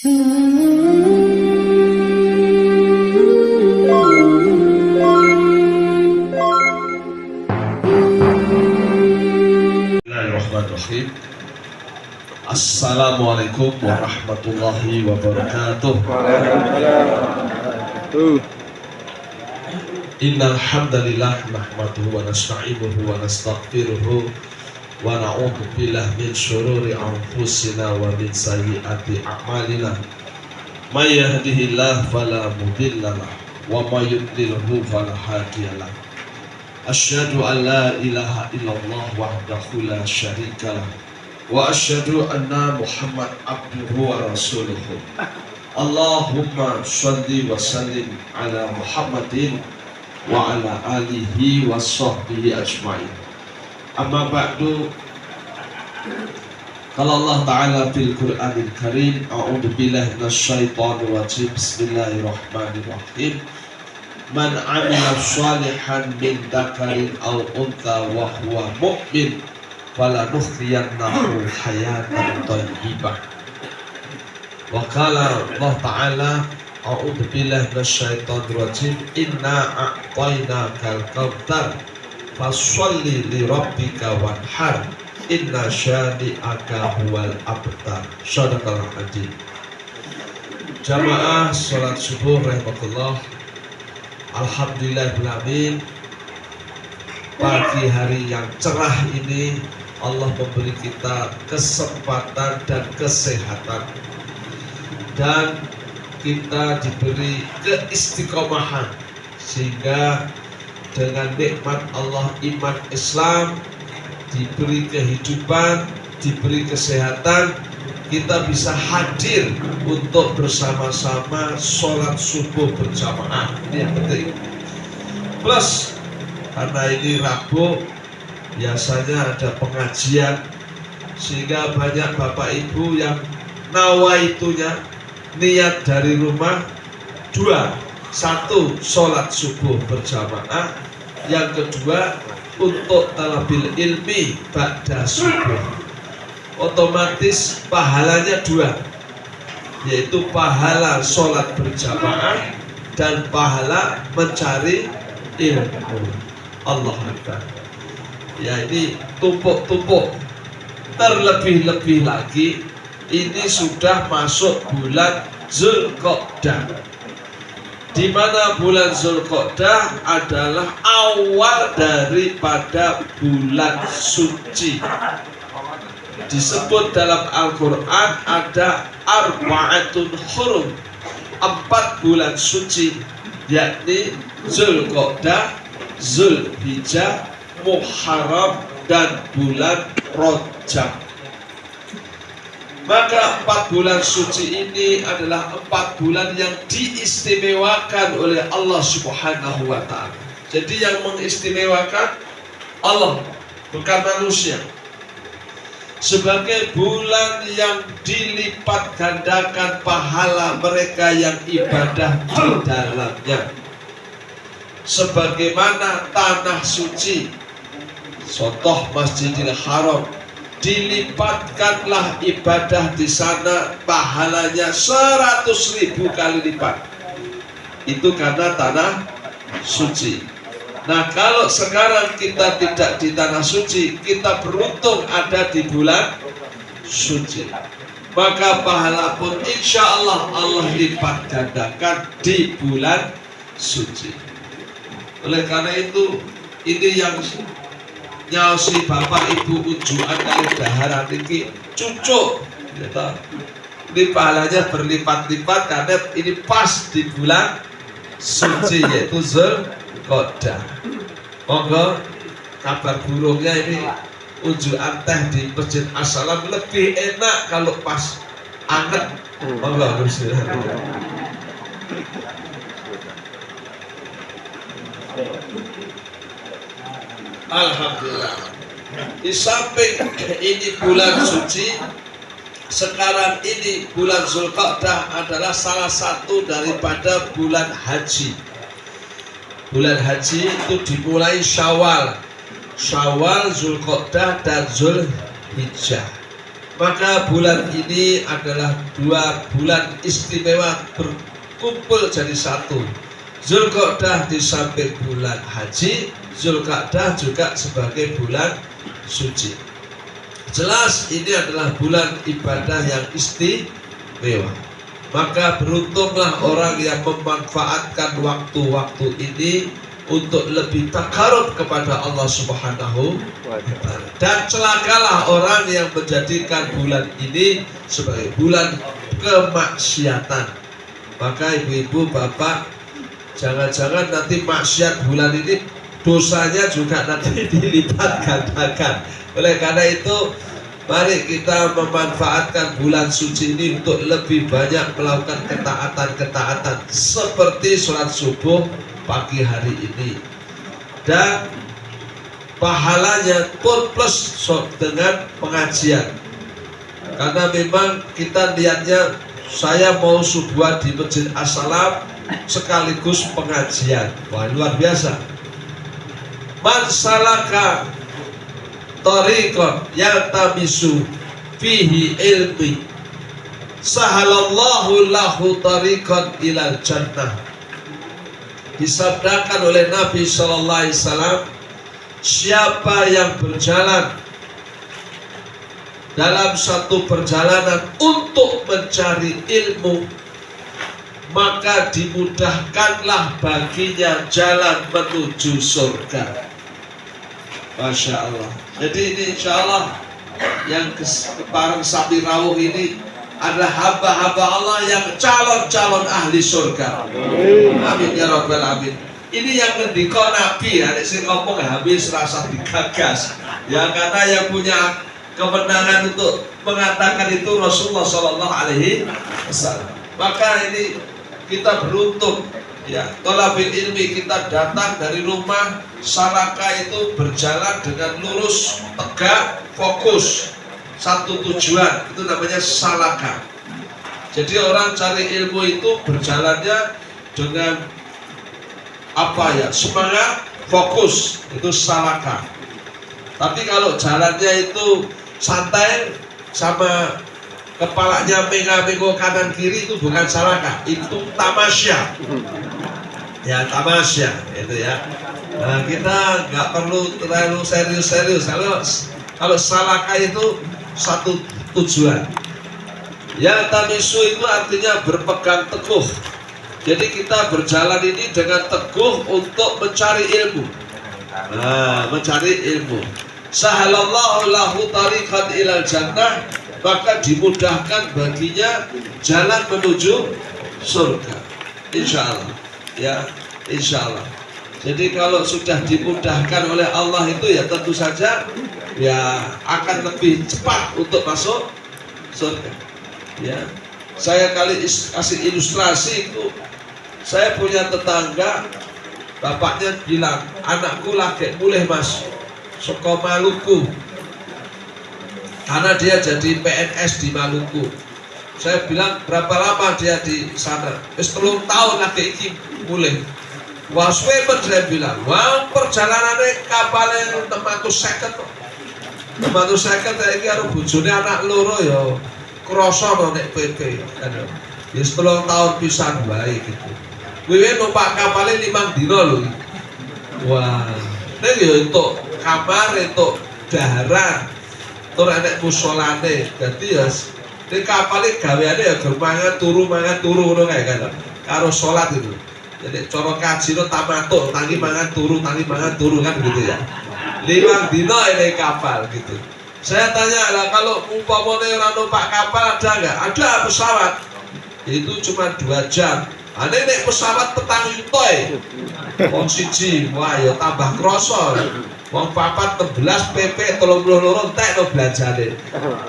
Bismillahirrahmanirrahim. Assalamualaikum warahmatullahi wabarakatuh. Innal hamdalillah nahmaduhu wa nasta'inuhu wa nastaghfiruhu wa na'udzu billahi min syururi anfusina wa min sayyiati a'malina. May yahdihillahu fala mudilla lahu wa may yudlilhu fala hadiyalah. Asyhadu an la ilaha illallah wahdahu la syarika lah wa asyhadu anna Muhammad abduhu wa rasuluhu. Allahumma shalli wa sallim ala Muhammadin wa ala alihi wa sahbihi ajma'in. Amma ba'du. Qala Allah Ta'ala fil Qur'anil Karim, a'udzu billahi minasyaitonir rajim. Bismillahirrahmanirrahim. Man 'amila shalihan min dzakarin aw untha wa huwa mu'min falanuhyiyannahu hayatan thayyibah. Wa qala Allah Ta'ala, a'udzu billahi minasyaitonir rajim, inna a'tainakal kautsar fasholli li rabbika wanhar inna syani'aka huwal abtar. Shadaqallahu adzim. Jamaah salat subuh rahimakumullah. Alhamdulillahirrahmanirrahim. Pagi hari yang cerah ini Allah memberi kita kesempatan dan kesehatan, dan kita diberi keistiqomahan sehingga dengan nikmat Allah iman Islam, diberi kehidupan, diberi kesehatan, kita bisa hadir untuk bersama-sama sholat subuh berjamaah. Ini yang penting. Plus karena ini Rabu, biasanya ada pengajian, sehingga banyak bapak ibu yang nawaitunya niat dari rumah dua: satu, sholat subuh berjamaah; yang kedua, untuk talabil ilmi ba'da subuh. Otomatis pahalanya dua, yaitu pahala sholat berjamaah dan pahala mencari ilmu. Allah Akbar. Ya, ini tumpuk-tumpuk. Terlebih-lebih lagi ini sudah masuk bulan Zulqa'dah, di mana bulan Zulqa'dah adalah awal daripada bulan suci. Disebut dalam Al-Quran ada arba'atun hurum, 4 bulan suci, yakni Zulqa'dah, Zulhijjah, Muharram, dan bulan Rajab. Maka 4 bulan suci ini adalah 4 bulan yang diistimewakan oleh Allah Subhanahu wa Ta'ala. Jadi yang mengistimewakan Allah, bukan manusia, sebagai bulan yang dilipat gandakan pahala mereka yang ibadah di dalamnya. Sebagaimana tanah suci, contoh Masjidil Haram, dilipatkanlah ibadah di sana pahalanya 100.000 kali lipat. Itu karena tanah suci. Nah, kalau sekarang kita tidak di tanah suci, kita beruntung ada di bulan suci, maka pahala pun insya Allah Allah lipat gandakan di bulan suci. Oleh karena itu, ini yang nyaosi bapak ibu ujuan kali daharan ini cucuk, ini pahalanya berlipat-lipat karena ini pas di bulan suci, yaitu Zulqa'dah. Monggo kabar burungnya ini ujuan teh di Masjid As-Salam lebih enak kalau pas anget. Monggo Alhamdulillah. Di samping ini bulan suci, sekarang ini bulan Zulqa'dah adalah salah satu daripada bulan haji. Bulan haji itu dimulai Syawal, Zulqa'dah, dan Zulhijjah. Maka bulan ini adalah 2 bulan istimewa berkumpul jadi satu. Zulqa'dah di samping bulan haji, Zulqa'dah juga sebagai bulan suci. Jelas ini adalah bulan ibadah yang istimewa. Maka beruntunglah orang yang memanfaatkan waktu-waktu ini untuk lebih takarub kepada Allah Subhanahu wa Ta'ala. Dan celakalah orang yang menjadikan bulan ini sebagai bulan kemaksiatan. Maka ibu-ibu, bapak, jangan-jangan nanti maksiat bulan ini dosanya juga nanti dilipat gandakan. Oleh karena itu, mari kita memanfaatkan bulan suci ini untuk lebih banyak melakukan ketaatan-ketaatan seperti sholat subuh pagi hari ini, dan pahalanya pun plus dengan pengajian. Karena memang kita lihatnya, saya mau subuhan di Masjid As-Salam sekaligus pengajian. Wah, luar biasa. Man salaka tariqan yaltamisu fihi ilmi sahalallahu lahu tariqan ilal jannah. Disabdakan oleh Nabi Sallallahu Alaihi Wasallam, siapa yang berjalan dalam satu perjalanan untuk mencari ilmu, maka dimudahkanlah baginya jalan menuju surga. Masya Allah. Jadi ini insya Allah yang bareng sapi rawuh ini adalah hamba-hamba Allah yang calon-calon ahli surga. Amin ya rabbal alamin. Ini yang ngendika Nabi, ada sing ngomong habis rasa digagas. Ya, karena yang punya kemenangan untuk mengatakan itu Rasulullah Shallallahu Alaihi Wasallam. Maka ini kita beruntung, ya. Thalabil ilmi, kita datang dari rumah Salaka itu berjalan dengan lurus, tegak, fokus. Satu tujuan, itu namanya salaka. Jadi orang cari ilmu itu berjalannya dengan apa ya, semangat, fokus, itu salaka. Tapi kalau jalannya itu santai sama kepalanya mengo kanan kiri, itu bukan salaka, itu tamasya. Ya, tamasya itu ya. Nah, kita nggak perlu terlalu serius-serius. Kalau salaka itu satu tujuan. Ya, tamisu itu artinya berpegang teguh. Jadi kita berjalan ini dengan teguh untuk mencari ilmu. Nah, mencari ilmu. Sahalallahu lahu tariqan ilal jannah, maka dimudahkan baginya jalan menuju surga. Insya Allah. Ya, insya Allah. Jadi kalau sudah dimudahkan oleh Allah itu, ya tentu saja ya akan lebih cepat untuk masuk surga. Ya, saya kali kasih ilustrasi itu, saya punya tetangga, bapaknya bilang, anakku lagi mulai mas saka Maluku, karena dia jadi PNS di Maluku. Saya bilang, berapa lama dia di sana? Wis 3 tahun lagi iki mulai. Wah, suwe saya bilang, wah perjalanannya kapalnya 450 kok. 450 saya ini harus bujune anak loro ya kroso no nek PP kan. Ya 10 tahun pisan wae gitu. Kuwi numpak kapalnya 5 dino lho. Wah, nek ya entuk kamar, entuk dahara, tur enek musolane. Dadi ya nek kapalnya gaweane ya mangan turu ngono kae kan. Karo salat itu. Jadi cara kaji no tamatuk, tangi mangan turu kan gitu ya. 5 dino ini kapal gitu. Saya tanya lah, kalau umpamanya orang numpak kapal ada nggak? Ada pesawat. Itu cuma 2 jam. Ane nek pesawat petang yutoy. Wong siji, wah ya tambah kroso. Wong 4 11 PP 32 entek no belanjane.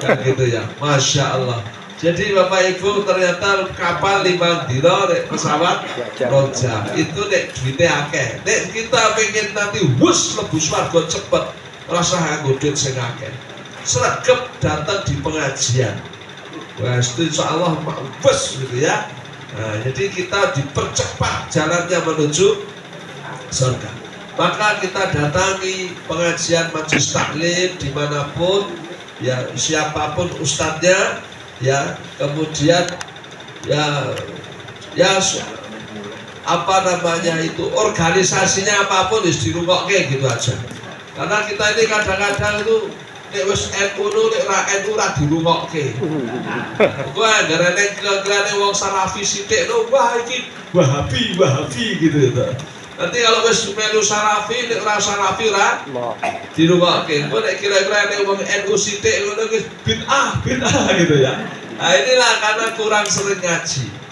Kan gitu ya. Masya Allah. Jadi Bapak Ibu, ternyata kapal 5 dino, pesawat roja. Itu nek duitnya akeh. Nek kita pengen nanti wus lebu swarga cepet, rasa nganggo duit sing akeh. Sregep datang di pengajian. Wah, itu insyaallah wus gitu ya. Nah, jadi kita dipercepat jalannya menuju surga. Maka kita datangi pengajian majelis taklim dimanapun, ya siapapun ustadznya, ya kemudian ya apa namanya itu organisasinya apapun dirungokke gitu aja. Karena kita ini kadang-kadang itu nek wis NU nek ra NU ra dirungokke. Gua garane kira-kirane wong Salafi sithik lho, wah iki Wahabi gitu ya. Nanti kalau wis melu Salafi nek ra Salafi ra dirungokke. Gua nek kira-kira nek wong NU sithik ngono wis bid'ah gitu ya. Nah inilah karena kurang sering ngaji.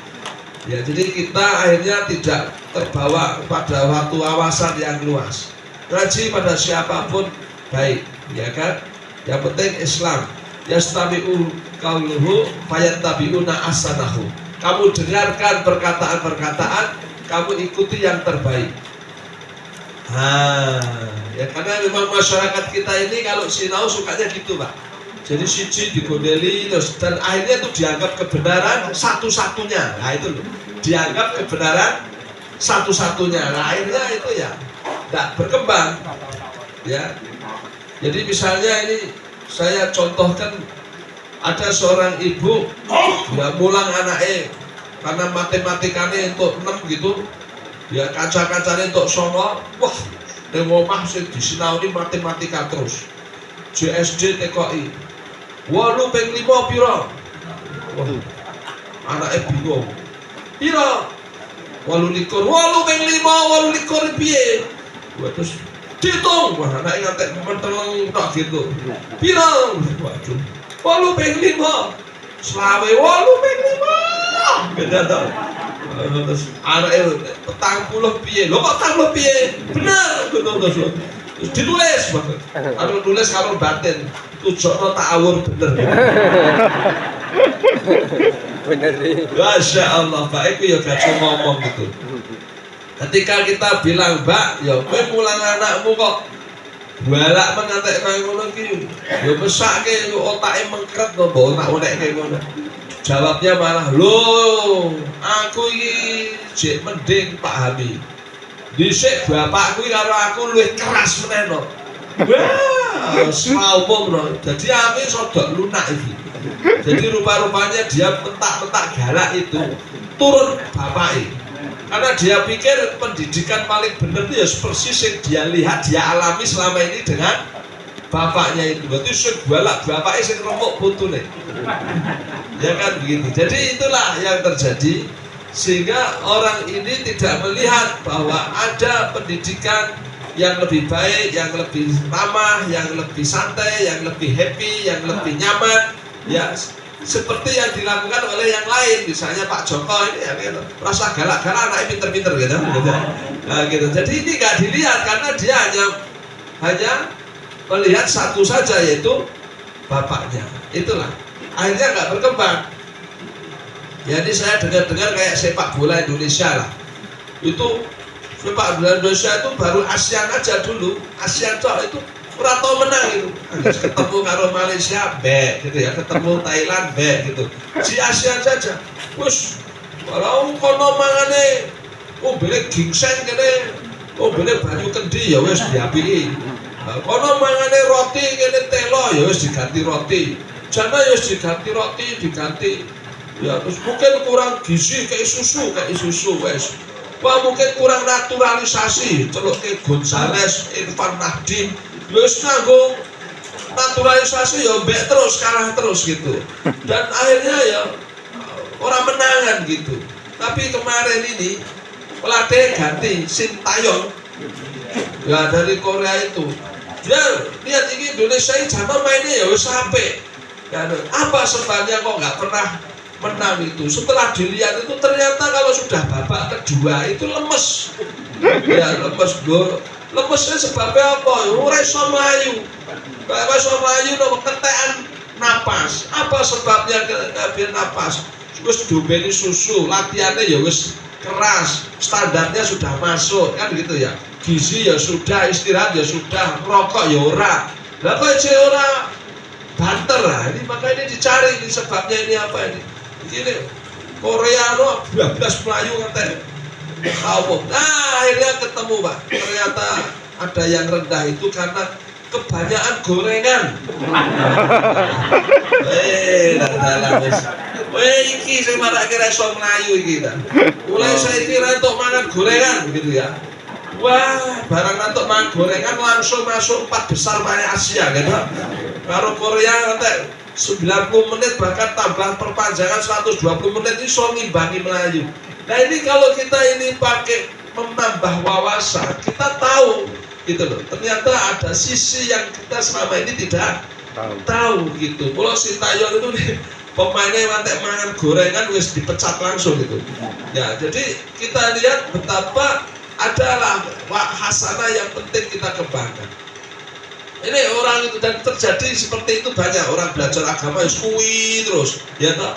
Ya, jadi kita akhirnya tidak terbawa pada waktu wawasan yang luas. Ngaji pada siapapun baik, ya kan? Yang penting Islam. Yastabi'u qauluhu fayattabi'una ahsanahu. Kamu dengarkan perkataan-perkataan, kamu ikuti yang terbaik. Ya karena memang masyarakat kita ini kalau sinau sukanya gitu, Pak. Jadi siji digondeli terus dan akhirnya itu dianggap kebenaran satu-satunya. Nah itu loh, dianggap kebenaran satu-satunya. Nah akhirnya itu ya tidak berkembang. Ya, jadi misalnya ini saya contohkan ada seorang ibu ya mulang anaknya karena matematikanya untuk 6 gitu, ya kaca-kacanya untuk 9. Wah, di rumah sih disinauni matematika terus. JSD TKI. 8/5 piro? Anaknya bingung. Piro? 28. 8/5 piye? Terus dihitung. Wah, anaknya ngantek menteleng tok gitu. Piro? Waduh. 8/5. Selawe 8/5. Beda tau. Terus anaknya 40 piye? Lho kok 40 piye? Bener terus ditulis banget. Kalau tulis kalau batin tujuannya ta'awur bener. Bener sih. Masya Allah, Pak, itu ya gak cuma ngomong gitu. Ketika kita bilang, Mbak, ya kowe mulang anakmu kok balak mengantek kaya ngono iki. Ya mesake otake mengkret to, mbok tak onek kaya ngono. Jawabnya malah, "Loh, aku iki jek mending pahami. Dhisik bapakku karo aku luwih keras meneh no." Wah, saupung no. Jadi ame sodok lunak iki. Jadi rupa-rupanya dia mentak-mentak galak itu turun bapaknya. Karena dia pikir pendidikan paling benar itu ya persis yang dia lihat, dia alami selama ini dengan bapaknya itu. Berarti sing galak bapaknya sing remuk putune. Ya kan begitu. Jadi itulah yang terjadi sehingga orang ini tidak melihat bahwa ada pendidikan yang lebih baik, yang lebih ramah, yang lebih santai, yang lebih happy, yang lebih nyaman, ya seperti yang dilakukan oleh yang lain. Misalnya Pak Joko ini ya gitu, rasa galak-galak anaknya pinter-pinter gitu. Nah, gitu. Jadi ini nggak dilihat karena dia hanya melihat satu saja, yaitu bapaknya. Itulah akhirnya nggak berkembang. Jadi saya dengar-dengar kayak sepak bola Indonesia lah, itu sepak bola Indonesia itu baru ASEAN aja dulu, ASEAN itu ora tau menang itu. Ketemu karo Malaysia be gitu ya, ketemu Thailand be gitu. Si ASEAN saja. Wes kalau kono mangane beli gingseng kene, beli banyu kendi ya wes diapiki. Kono mangane roti kene telo ya wes diganti roti. Jana ya wes diganti. Ya terus mungkin kurang gizi kayak susu wes. Wah mungkin kurang naturalisasi, celuk ke Gonzales, Irfan Nahdim, wes nganggo naturalisasi ya mbek terus kalah terus gitu. Dan akhirnya ya orang menangan gitu. Tapi kemarin ini pelatih ganti Shin Taeyong, ya dari Korea itu. Dia lihat ini Indonesia ini zaman mainnya ya wes sampai. Ya, apa sebabnya kok nggak pernah menang itu? Setelah dilihat itu ternyata kalau sudah babak kedua itu lemes. Ya lemes bro. Lemesnya sebabnya apa? Ora iso mlayu. Ora iso mlayu no ketekan napas. Apa sebabnya ketekan napas? Wis diombe susu, latihannya ya wis keras, standarnya sudah masuk kan gitu ya. Gizi ya sudah, istirahat ya sudah, rokok ya ora. Lah kok ora banter lah. Ini makanya dicari ini sebabnya ini apa ini? Ini Korea no 12 Melayu ngantek. Nah akhirnya ketemu Pak, ternyata ada yang rendah itu karena kebanyakan gorengan. Dalam wis. Iki sing marake ra iso mlayu iki ta. Mulai saiki ra entuk mangan gorengan gitu ya. Wah, barang entuk mangan gorengan langsung masuk 4 besar paling Asia gitu. Karo Korea entek 90 menit bahkan tambah perpanjangan 120 menit iso ngimbangi Melayu. Nah ini kalau kita ini pakai menambah wawasan, kita tahu gitu loh. Ternyata ada sisi yang kita selama ini tidak tahu gitu. Kalau Sintayong itu pemainnya mantek mangan gorengan wis dipecat langsung gitu. Ya, jadi kita lihat betapa adalah hasanah yang penting kita kembangkan. Ini orang itu dan terjadi seperti itu banyak orang belajar agama ya kuwi terus ya toh.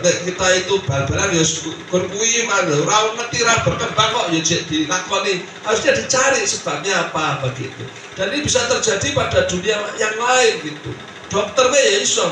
Kita itu bal-balan ya kuwi mana ora ngerti ra berkembang kok ya dilakoni. Harusnya dicari sebabnya apa begitu. Dan ini bisa terjadi pada dunia yang lain gitu. Dokternya ya iso.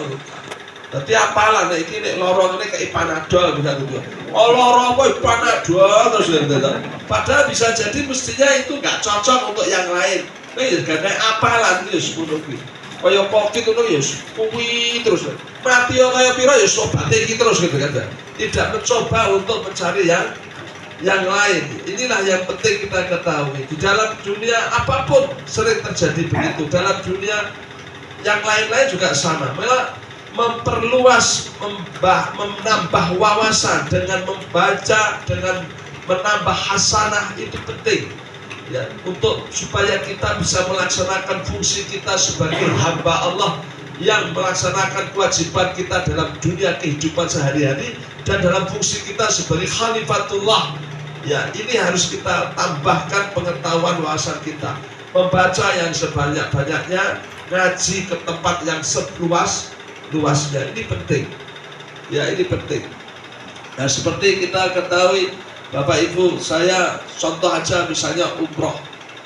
Dadi apalan iki nek lara ngene kayak Panadol bisa gitu. Oh lara apa Panadol terus gitu. Padahal bisa jadi mestinya itu enggak cocok untuk yang lain. Ini gak apalan terus ngono kuwi. Kaya Covid ngono ya kuwi terus. Mati kaya pira ya obate iki terus gitu kan. Tidak mencoba untuk mencari yang lain. Inilah yang penting kita ketahui. Di dalam dunia apapun sering terjadi begitu. Dalam dunia yang lain-lain juga sama. Malah memperluas, menambah wawasan dengan membaca, dengan menambah hasanah itu penting. Ya, untuk supaya kita bisa melaksanakan fungsi kita sebagai hamba Allah yang melaksanakan kewajiban kita dalam dunia kehidupan sehari-hari dan dalam fungsi kita sebagai khalifatullah. Ya, ini harus kita tambahkan pengetahuan wawasan kita, membaca yang sebanyak-banyaknya, ngaji ke tempat yang seluas-luasnya. Ini penting. Ya, ini penting. Nah, seperti kita ketahui Bapak Ibu, saya contoh aja misalnya umroh.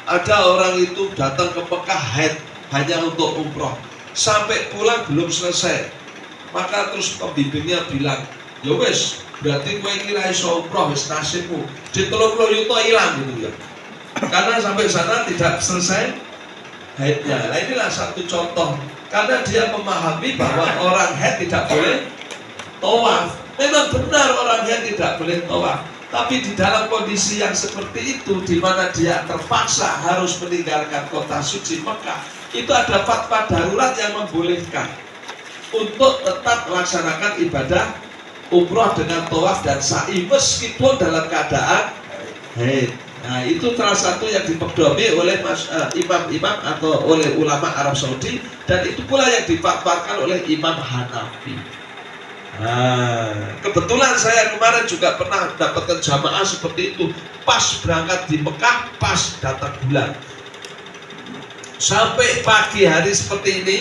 Ada orang itu datang ke Mekah hanya untuk umroh. Sampai pulang belum selesai. Maka terus pembimbingnya bilang, ya wes, berarti gue ini ra iso umroh, wis nasibmu. Di 30 juta hilang gitu ya. Karena sampai sana tidak selesai haidnya. Nah inilah satu contoh. Karena dia memahami bahwa orang haid tidak boleh tawaf. Memang benar orang haid tidak boleh tawaf. Tapi di dalam kondisi yang seperti itu, di mana dia terpaksa harus meninggalkan kota suci Mekah, itu ada fatwa darurat yang membolehkan untuk tetap melaksanakan ibadah umroh dengan tawaf dan sa'i meskipun dalam keadaan haid. Nah itu salah satu yang dipedomi oleh imam-imam atau oleh ulama Arab Saudi, dan itu pula yang difatwakan oleh Imam Hanafi. Nah, kebetulan saya kemarin juga pernah mendapatkan jamaah seperti itu. Pas berangkat di Mekah, pas datang bulan. Sampai pagi hari seperti ini,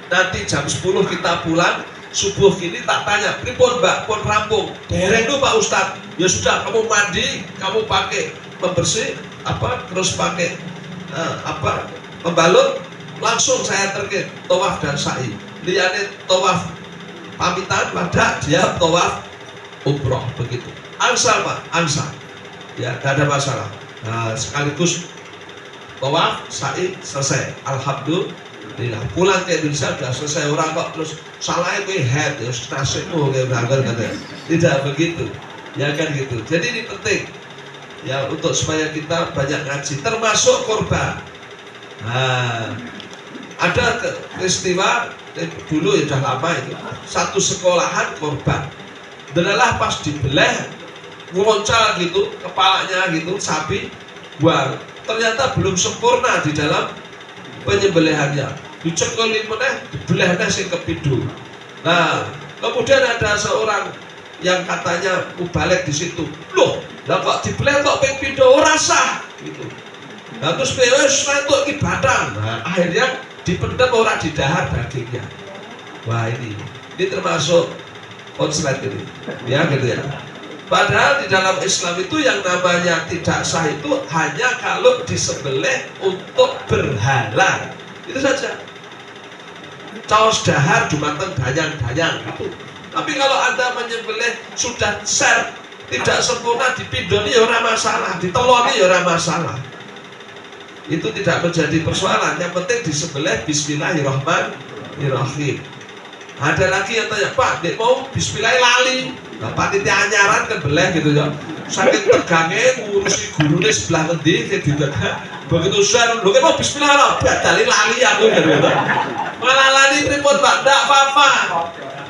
nanti jam 10 kita pulang, subuh gini tak tanya, pripun Mbak, pun rampung. Dereng itu Pak Ustadz, ya sudah kamu mandi, kamu pakai pembersih, terus pakai pembalut, langsung saya terkait tawaf dan sa'i. Liane tawaf pamitan pada dia tawaf umroh begitu. Ansar Pak, ansar. Ya, tidak ada masalah. Nah, sekaligus tawaf, sa'i selesai. Alhamdulillah. Pulang ke Indonesia sudah selesai. Orang kok terus salah itu head, ya nasibmu kayak berangkat katanya. Tidak begitu. Ya kan gitu. Jadi ini penting. Ya untuk supaya kita banyak ngaji, termasuk korban. Nah, ada peristiwa dulu ya sudah lama itu, satu sekolahan korban. Delalah pas dibelah ngoncal gitu kepalanya gitu sapi buang. Ternyata belum sempurna di dalam penyembelihannya. Dicekelin meneh, dibelehnya sing kepidu. Nah, kemudian ada seorang yang katanya mubalek di situ. Loh, lah kok dibeleh kok ping pindho ora sah gitu. Nah terus wis entuk iki batang. Nah, akhirnya dipendem orang di dahar dagingnya. Wah ini termasuk konslet ini, ya gitu ya. Padahal di dalam Islam itu yang namanya tidak sah itu hanya kalau disembelih untuk berhala, itu saja. Caos dahar dumateng dayang-dayang itu. Tapi kalau Anda menyembelih sudah ser, tidak sempurna, dipindoni ya ora masalah, diteloni ya ora masalah. itu tidak menjadi persoalan. Yang penting disembelih Bismillahirrahmanirrahim. Ada lagi yang tanya, Pak, dek mau Bismillah lali. Nah, panitia anyaran kan beleh gitu ya. Saking tegangnya ngurusi gurunya sebelah ngendi kayak gitu. Begitu saya lu kan mau Bismillah lah, badali lali aku gitu. Malah lali pripun Pak? Ndak apa-apa.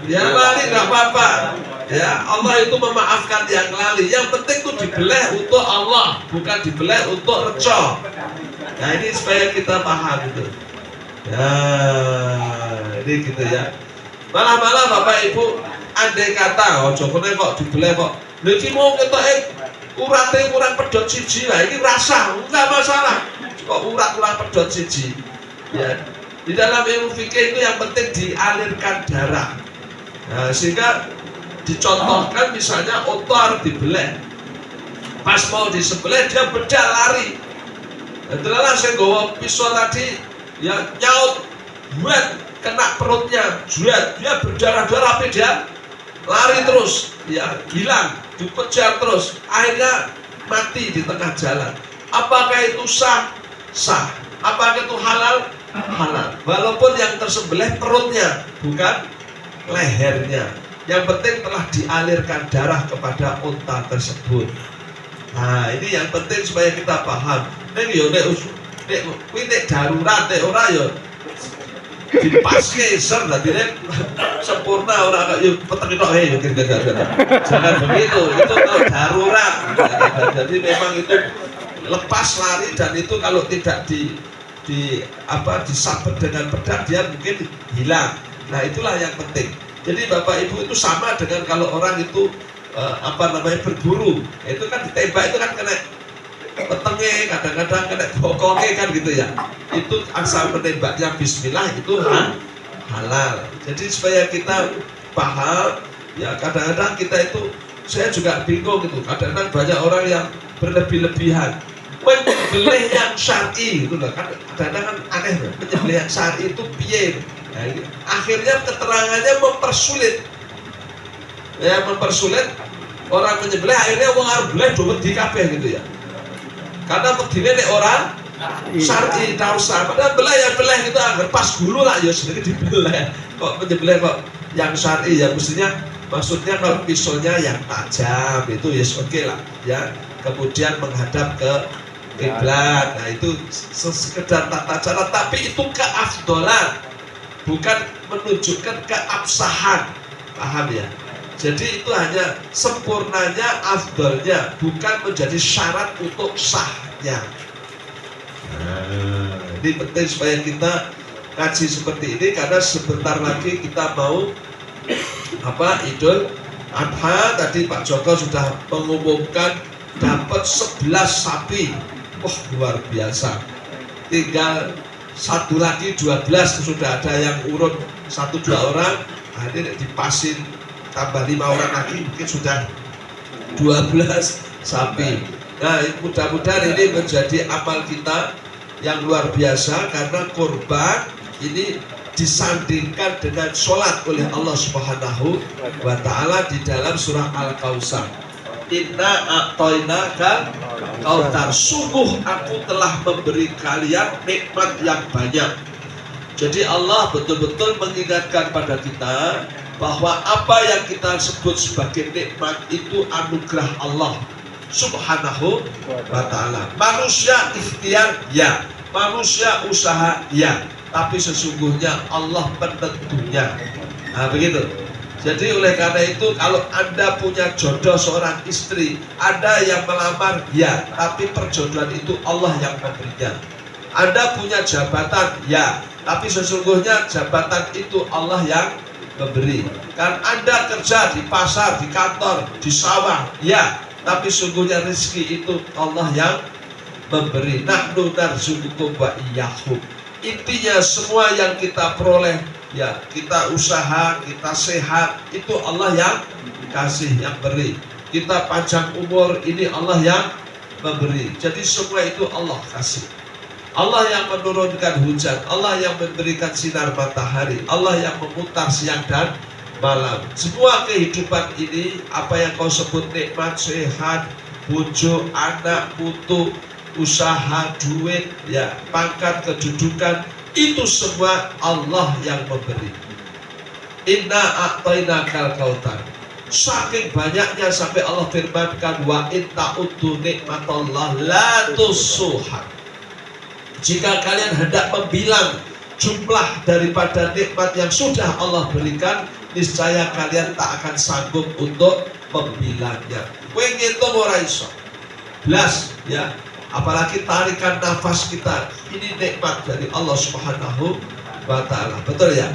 Ya lali nggak apa-apa. Ya Allah itu memaafkan yang lali. Yang penting itu dibeleh untuk Allah, bukan dibeleh untuk reco. Nah ini supaya kita paham gitu. Ya ini gitu ya. Malah Bapak Ibu andai kata jokone kok dibeleh kok lagi mau ketoke urate kurang pedot siji lah ini rasa enggak masalah kok urat kurang pedot siji ya. Di dalam ilmu fikih itu yang penting dialirkan darah. Nah, sehingga dicontohkan misalnya unta harus dibeleh, pas mau disembelih dia bedah lari. Adalah saya bawa pisau tadi ya nyaut buat kena perutnya, dia berdarah-darah tapi dia lari terus, ya hilang, dikejar terus, akhirnya mati di tengah jalan. Apakah itu sah? Sah. Apakah itu halal? Halal. Walaupun yang tersembelih perutnya, bukan lehernya. Yang penting telah dialirkan darah kepada unta tersebut. Nah ini yang penting supaya kita paham. Nek yo nek darurat nek ora yo dipaske ser dadi sempurna ora kaya peteng tok ae yo jangan begitu, itu kalau darurat. Jadi memang itu lepas lari dan itu kalau tidak disabet dengan pedang dia mungkin hilang. Nah itulah yang penting. Jadi Bapak Ibu itu sama dengan kalau orang itu berburu, itu kan ditembak itu kan kena petenge, kadang-kadang kena bokongnya kan gitu ya. Itu asal menembaknya Bismillah itu halal. Jadi supaya kita paham ya, kadang-kadang kita itu saya juga bingung gitu. Kadang-kadang banyak orang yang berlebih-lebihan menyembelih yang syar'i gitu loh. Kadang-kadang kan aneh loh, menyembelih yang syar'i itu piye? Nah, akhirnya keterangannya mempersulit. Ya mempersulit orang menyembelih, akhirnya wong arep beleh do wedi kabeh gitu ya. Karena begini nek orang syar'i tak usah, padahal beleh gitu agar pas guru lah ya sendiri dibeleh. Kok menyembelih kok yang syar'i ya maksudnya kalau pisaunya yang tajam itu ya oke lah ya. Kemudian menghadap ke kiblat. Nah itu sekedar tata cara, tapi itu keafdolan, bukan menunjukkan keabsahan. Paham ya? Jadi itu hanya sempurnanya, afdolnya, bukan menjadi syarat untuk sahnya. Nah, ini penting supaya kita kaji seperti ini, karena sebentar lagi kita mau Idul Adha. Tadi Pak Joko sudah mengumumkan dapat 11 sapi. Wah luar biasa. Tinggal satu lagi 12, sudah ada yang urut 1-2 orang. Nah, ini dipasin tambah 5 orang lagi mungkin sudah 12 sapi. Nah mudah-mudahan ini menjadi amal kita yang luar biasa, karena kurban ini disandingkan dengan sholat oleh Allah Subhanahu wa Ta'ala di dalam surah Al-Kautsar. Inna a'tainaka kautsar, sungguh aku telah memberi kalian nikmat yang banyak. Jadi Allah betul-betul mengingatkan pada kita bahwa apa yang kita sebut sebagai nikmat itu anugerah Allah Subhanahu wa Ta'ala. Manusia ikhtiar ya, manusia usaha ya, tapi sesungguhnya Allah penentunya. Nah begitu. Jadi oleh karena itu kalau Anda punya jodoh seorang istri, ada yang melamar ya, tapi perjodohan itu Allah yang memberinya. Anda punya jabatan ya, tapi sesungguhnya jabatan itu Allah yang memberi. Kan Anda kerja di pasar, di kantor, di sawah ya, tapi sungguhnya rezeki itu Allah yang memberi. Nahnu narzuqukum wa iyyahum. Intinya semua yang kita peroleh ya, kita usaha, kita sehat, itu Allah yang kasih, yang beri. Kita panjang umur, ini Allah yang memberi. Jadi semua itu Allah kasih. Allah yang menurunkan hujan, Allah yang memberikan sinar matahari, Allah yang memutar siang dan malam. Semua kehidupan ini, apa yang kau sebut nikmat, sehat, bojo, anak, putu, usaha, duit, ya, pangkat, kedudukan, itu semua Allah yang memberi. Inna a'tainakal kautsar. Saking banyaknya sampai Allah firmankan wa in ta'uddu nikmatallah la tusuha. Jika kalian hendak membilang jumlah daripada nikmat yang sudah Allah berikan, niscaya kalian tak akan sanggup untuk membilangnya. Kowe ngitung ora iso. Blas, ya. Apalagi tarikan nafas kita, ini nikmat dari Allah Subhanahu wa taala. Betul ya?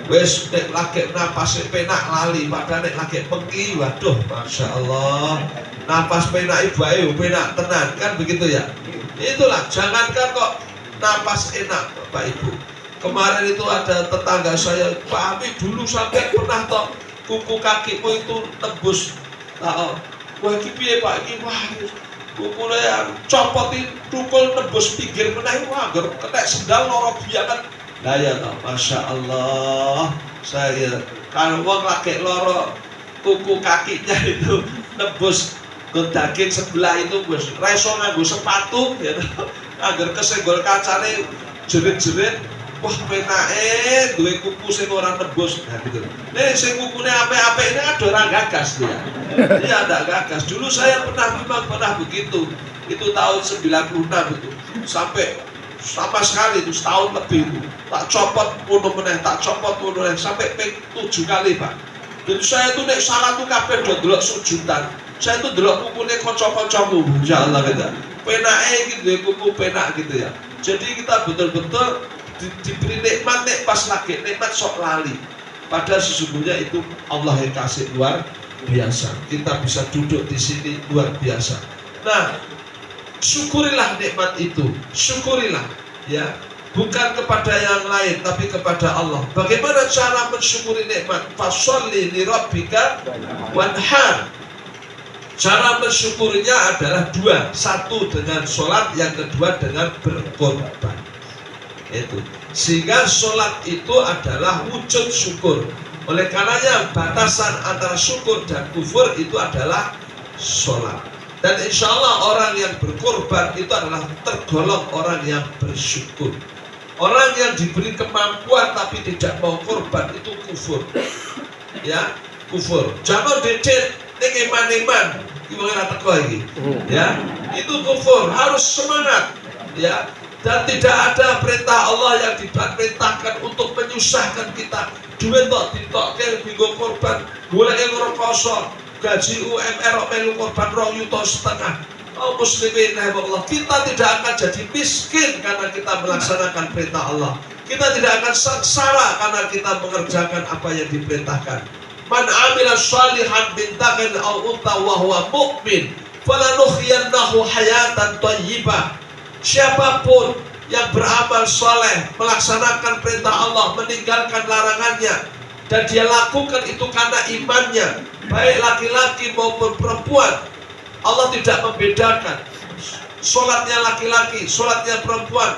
Wes nek lagi napas penak lali, padahal nek lagi pengki, waduh, masya Allah, napas penak ibu ayu penak tenan, kan begitu ya? Itulah, jangankan kok napas enak Bapak Ibu. Kemarin itu ada tetangga saya, Pak Ami dulu sampai pernah toh kuku kakimu itu tembus. Wah, iki piye Pak iki? Wah, kukune copotin tukul tembus pinggir meneh, wah, ngger ketek sendal loro biyangan. Nah ya toh, masya Allah, saya kalau wong lagi loro kuku kakinya itu tembus ke daging sebelah itu wis reso nganggo sepatu ya toh. Agar kesenggol kacane jerit-jerit, wah penake duwe kuku sing ora tembus. Nah gitu. Nek sing kukune apik-apik ini ada orang gagas dia. Dia ada gagas. Dulu saya pernah begitu. Itu tahun 96 itu. Sampai sama sekali itu setahun lebih itu. Tak copot ngono meneh, tak copot ngono meneh sampai 7 kali, Pak. Jadi saya tuh nek salah tuh kabeh do delok sujudan. Saya tuh delok kukune kanca-kancamu, insyaallah gitu. Penake iki duwe kuku penak gitu ya. Jadi kita betul-betul diberi nikmat nek pas lagi nikmat sok lali. Padahal sesungguhnya itu Allah yang kasih luar biasa. Kita bisa duduk di sini luar biasa. Nah, syukurilah nikmat itu, syukurilah ya, bukan kepada yang lain tapi kepada Allah. Bagaimana cara mensyukuri nikmat? Fasholli li rabbika wanhar. Cara mensyukurinya adalah dua, satu dengan sholat, yang kedua dengan berkorban. Itu sehingga sholat itu adalah wujud syukur. Oleh karenanya batasan antara syukur dan kufur itu adalah sholat. Dan insya Allah orang yang berkorban itu adalah tergolong orang yang bersyukur. Orang yang diberi kemampuan tapi tidak mau korban itu kufur. Ya, kufur. Jangan dicet ning iman-iman iki ora teko iki. Ya, itu kufur. Harus semangat. Ya, dan tidak ada perintah Allah yang diperintahkan untuk menyusahkan kita. Duit tok ditokke nggo korban, golek ngrokoso. Gaji UMR melu korban 2,5 juta. Oh muslimin Allah, kita tidak akan jadi miskin karena kita melaksanakan perintah Allah. Kita tidak akan sengsara karena kita mengerjakan apa yang diperintahkan. Man amila shalihan min dzakarin aw unta wa huwa mu'min falanuhyiyannahu hayatan thayyibah. Siapapun yang beramal saleh, melaksanakan perintah Allah, meninggalkan larangannya, dan dia lakukan itu karena imannya, baik laki-laki maupun perempuan, Allah tidak membedakan. Sholatnya laki-laki, sholatnya perempuan,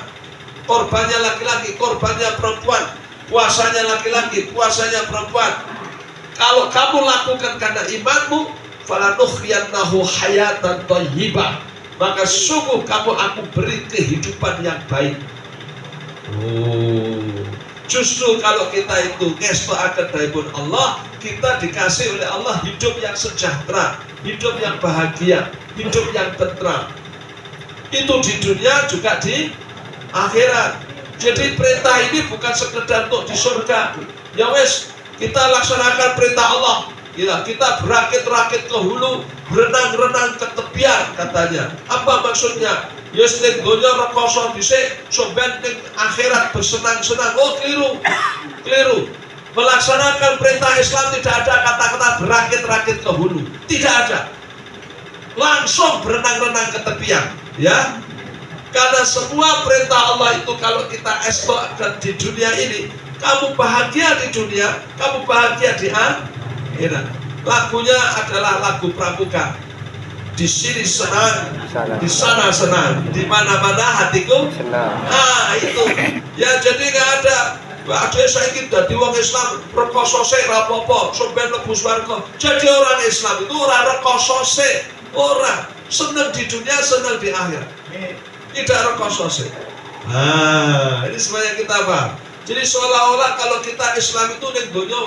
korbannya laki-laki, korbannya perempuan, puasanya laki-laki, puasanya perempuan. Kalau kamu lakukan karena imanmu, falanuhyiyannahu hayatan thayyibah, maka sungguh kamu aku beri kehidupan yang baik. Justru kalau kita itu ngesto akan daripun Allah, kita dikasih oleh Allah hidup yang sejahtera, hidup yang bahagia, hidup yang tentram. Itu di dunia juga di akhirat. Jadi perintah ini bukan sekedar untuk di surga. Ya wes, kita laksanakan perintah Allah. Kita berakit-rakit ke hulu, berenang-renang ke tepian katanya. Apa maksudnya? Ya sing donya rekoso dhisik, soben ning akhirat bersenang-senang. Oh keliru. Melaksanakan perintah Islam tidak ada kata-kata berakit-rakit ke hulu. Tidak ada. Langsung berenang-renang ke tepian, ya. Karena semua perintah Allah itu kalau kita esokkan di dunia ini, kamu bahagia di dunia, kamu bahagia di akhirat. Lagunya adalah lagu pramuka. Di sini senang, di sana senang, di mana-mana hatiku senang. Ah itu, ya jadi nggak ada Ada saiki dadi wong Islam rekoso sik ra apa-apa, sok ben mlebu swarga. Jadi orang Islam itu ora rekoso sik, ora seneng di dunia, seneng di akhirat. Tidak rekoso sik. Ini semuanya kita paham. Jadi seolah-olah kalau kita Islam itu ning donya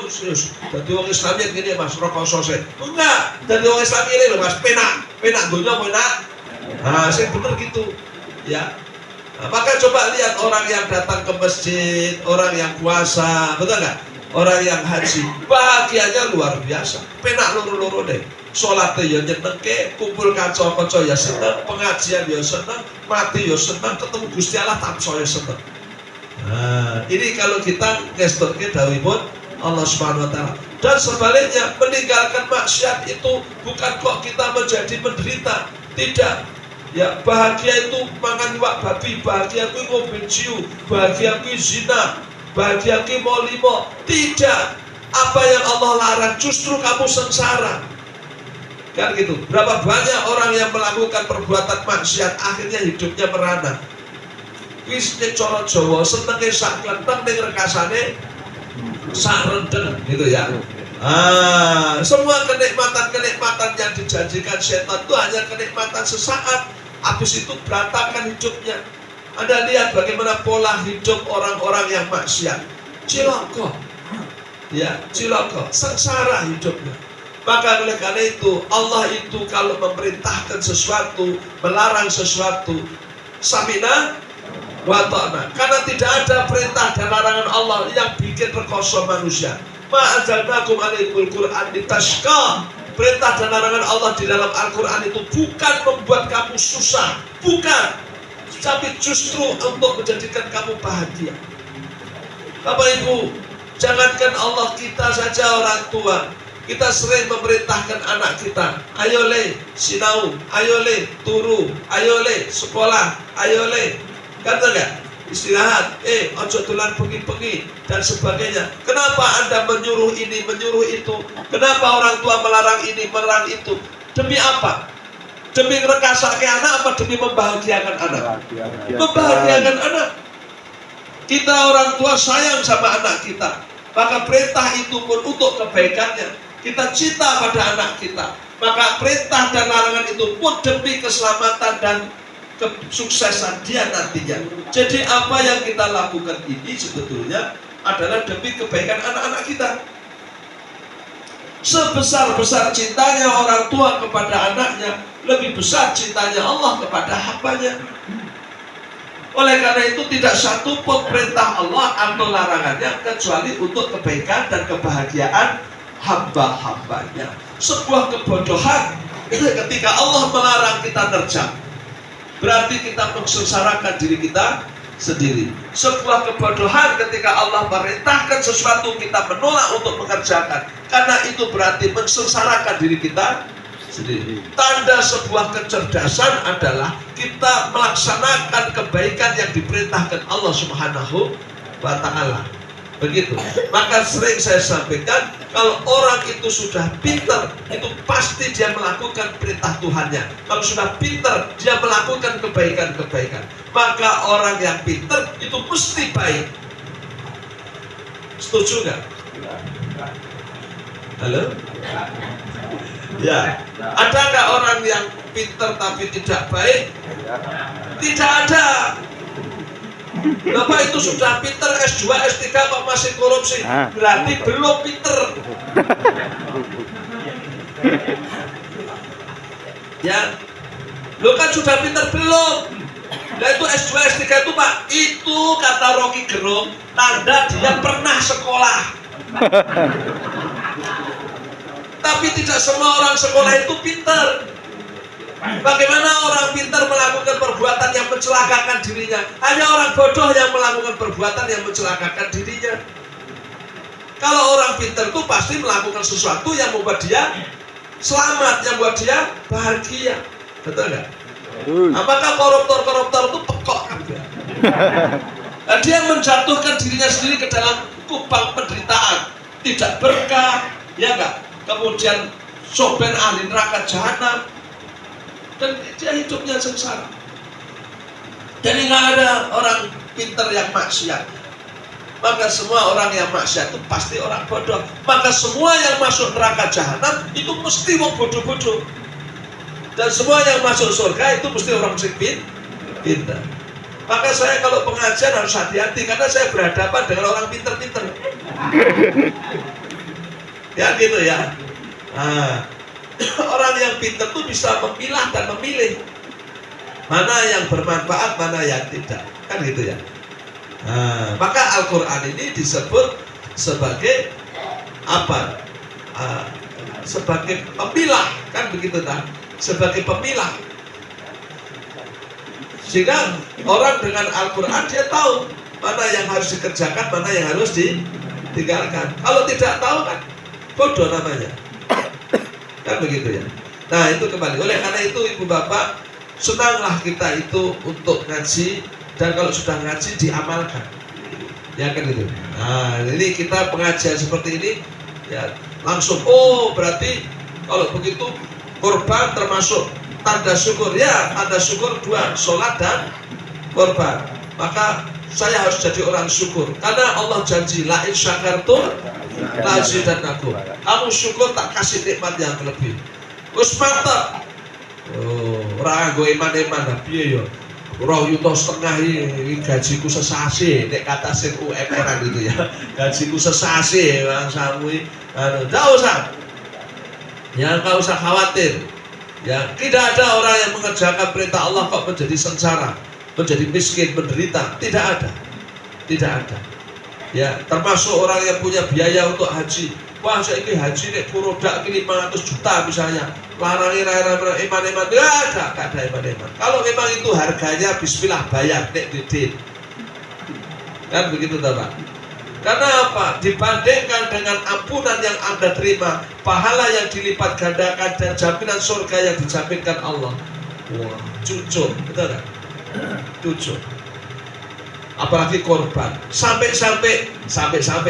dadi wong Islam yang gini Mas rekoso sik. Enggak, dadi wong Islam ini lho Mas, penak donya penak. Sing bener gitu. Ya. Nah, maka coba lihat orang yang datang ke masjid, orang yang puasa, betul nggak? Orang yang haji, bahagianya luar biasa. Penak loro-loro deh. Sholatnya ya nyenengke, kumpul kanca-kanca ya seneng, pengajian ya seneng, mati ya seneng, ketemu Gusti Allah tamso ya seneng. Nah, ini kalau kita ngestorke dawuhipun Allah Subhanahu wa taala. Dan sebaliknya, meninggalkan maksiat itu bukan kok kita menjadi menderita, tidak. Ya bahagia itu mangan iwak babi, bahagia itu ngombe ciu, bahagia itu zina, bahagia itu molimo. Tidak. Apa yang Allah larang justru kamu sengsara. Kan gitu. Berapa banyak orang yang melakukan perbuatan maksiat akhirnya hidupnya merana. Wis nek cara Jawa senenge sak klenteng ning rekasane sak rendeng gitu ya. Semua kenikmatan yang dijanjikan setan itu hanya kenikmatan sesaat. Habis itu berantakan hidupnya. Anda lihat bagaimana pola hidup orang-orang yang maksiat. Cilaka. Ya, cilaka, sengsara hidupnya. Maka oleh karena itu Allah itu kalau memerintahkan sesuatu, melarang sesuatu, samina wa ta'na. Karena tidak ada perintah dan larangan Allah yang bikin rekoso manusia. Ma anzalnakum alaikul Qur'an litashqa. Perintah dan larangan Allah di dalam Al-Quran itu bukan membuat kamu susah, bukan, tapi justru untuk menjadikan kamu bahagia. Bapak Ibu, jangankan Allah, kita saja orang tua, kita sering memerintahkan anak kita, ayo le sinau, ayo le turu, ayo le sekolah, ayo le, kata enggak? Istirahat, ojo tulan pengi-pengi dan sebagainya. Kenapa Anda menyuruh ini, menyuruh itu? Kenapa orang tua melarang ini, melarang itu? Demi apa? Demi ngerekasake anak apa demi membahagiakan anak? Membahagiakan anak. Kita orang tua sayang sama anak kita, maka perintah itu pun untuk kebaikannya. Kita cinta pada anak kita, maka perintah dan larangan itu pun demi keselamatan dan kesuksesan dia nantinya. Jadi apa yang kita lakukan ini sebetulnya adalah demi kebaikan anak-anak kita. Sebesar-besar cintanya orang tua kepada anaknya, lebih besar cintanya Allah kepada hambanya. Oleh karena itu tidak satu pun perintah Allah atau larangannya kecuali untuk kebaikan dan kebahagiaan hamba-hambanya. Sebuah kebodohan itu ketika Allah melarang kita nerjam, berarti kita mensengsarakan diri kita sendiri. Sebuah kebodohan ketika Allah merintahkan sesuatu kita menolak untuk mengerjakan, karena itu berarti mensengsarakan diri kita sendiri. Tanda sebuah kecerdasan adalah kita melaksanakan kebaikan yang diperintahkan Allah Subhanahu wa ta'ala. Begitu. Maka sering saya sampaikan, kalau orang itu sudah pintar, itu pasti dia melakukan perintah Tuhannya. Kalau sudah pintar, dia melakukan kebaikan-kebaikan. Maka orang yang pintar itu mesti baik. Setuju nggak? Halo? Ya. Ada nggak orang yang pintar tapi tidak baik? Tidak ada. Bapak itu sudah pinter S2, S3 kok masih korupsi, berarti belum pinter. Ya, lo kan sudah pinter belum? Nah itu S2, S3 itu Pak, itu kata Rocky Gerung, tanda dia pernah sekolah. Tapi tidak semua orang sekolah itu pinter. Bagaimana orang pintar melakukan perbuatan yang mencelakakan dirinya? Hanya orang bodoh yang melakukan perbuatan yang mencelakakan dirinya. Kalau orang pintar itu pasti melakukan sesuatu yang membuat dia selamat, yang membuat dia bahagia. Betul nggak? Apakah koruptor-koruptor itu pekok kan? Nah, dia menjatuhkan dirinya sendiri ke dalam kubang penderitaan, tidak berkah, ya nggak? Kemudian soben ahli neraka jahanam. Dan dia hidupnya sengsara. Jadi nggak ada orang pintar yang maksiat. maka semua orang yang maksiat itu pasti orang bodoh. Maka semua yang masuk neraka jahanam itu mesti wong bodoh-bodoh. Dan semua yang masuk surga itu mesti orang sing pintar. Maka saya kalau pengajian harus hati-hati karena saya berhadapan dengan orang pintar-pintar. Ya gitu ya. Nah, orang yang pintar itu bisa memilah dan memilih mana yang bermanfaat, mana yang tidak. Kan gitu ya. Nah, maka Al-Quran ini disebut sebagai apa? Sebagai pemilah, kan begitu kan? Sebagai pemilah. Sehingga orang dengan Al-Quran dia tahu mana yang harus dikerjakan, mana yang harus ditinggalkan. Kalau tidak tahu kan bodoh namanya. Kan begitu ya. Nah itu kembali. Oleh karena itu ibu bapak, senanglah kita itu untuk ngaji. Dan kalau sudah ngaji diamalkan, ya kan gitu. Nah, jadi kita pengajian seperti ini, ya langsung. Oh, berarti kalau begitu korban termasuk tanda syukur. Ya, tanda syukur dua, sholat dan korban. Maka saya harus jadi orang syukur. Karena Allah janji, la in syakartum la azidannakum. Kamu syukur tak kasih nikmat yang lebih. Wis mantap. Oh, ora nggo iman-iman piye yo. Roh yuto setengah ini gajiku sesasi, nek kata sing UMR gitu ya. Gajiku sesasi, bang Samui. Tidak usah, ya nggak usah khawatir. Ya tidak ada orang yang mengerjakan perintah Allah kok menjadi sengsara, menjadi miskin, menderita. Tidak ada, tidak ada. Ya termasuk orang yang punya biaya untuk haji. Wah saya ini haji nek produk ini 500 juta misalnya. Larangi iman-iman, gak ada iman-iman. Kalau memang itu harganya bismillah bayar nek didit. Kan begitu Pak. Karena apa? Dibandingkan dengan ampunan yang Anda terima, pahala yang dilipat gandakan dan jaminan surga yang dijaminkan Allah. Wah, cucuk, betul kan? Cucuk. Apalagi korban. Sampai-sampai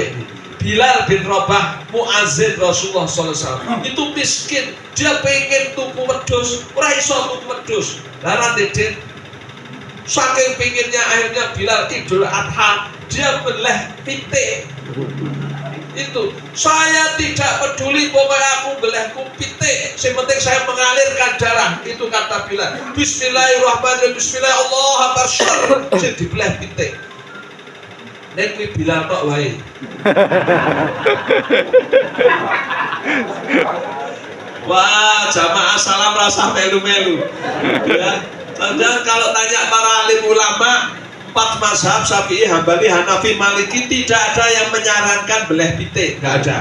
ini. Bilal bin Rabah, muazzin Rasulullah SAW, itu miskin, dia pengen tuku wedhus, ora iso tuku wedhus. Lah Dedin, saking pengennya akhirnya Bilal Idul Adha, dia beleh pitik. Itu, saya tidak peduli pokoknya aku belehku pitik, yang penting saya mengalirkan darah. Itu kata Bilal. Bismillahirrahmanirrahim, Bismillah, Allah Akbar, sing dibeleh pitik. Nek kuwi Bilal tok wae. Wah, jamaah salam rasa melu-melu. Ya. Dan kalau tanya para alim ulama, 4 mazhab Syafi'i, Hambali, Hanafi, Maliki tidak ada yang menyarankan beleh pitik, enggak ada.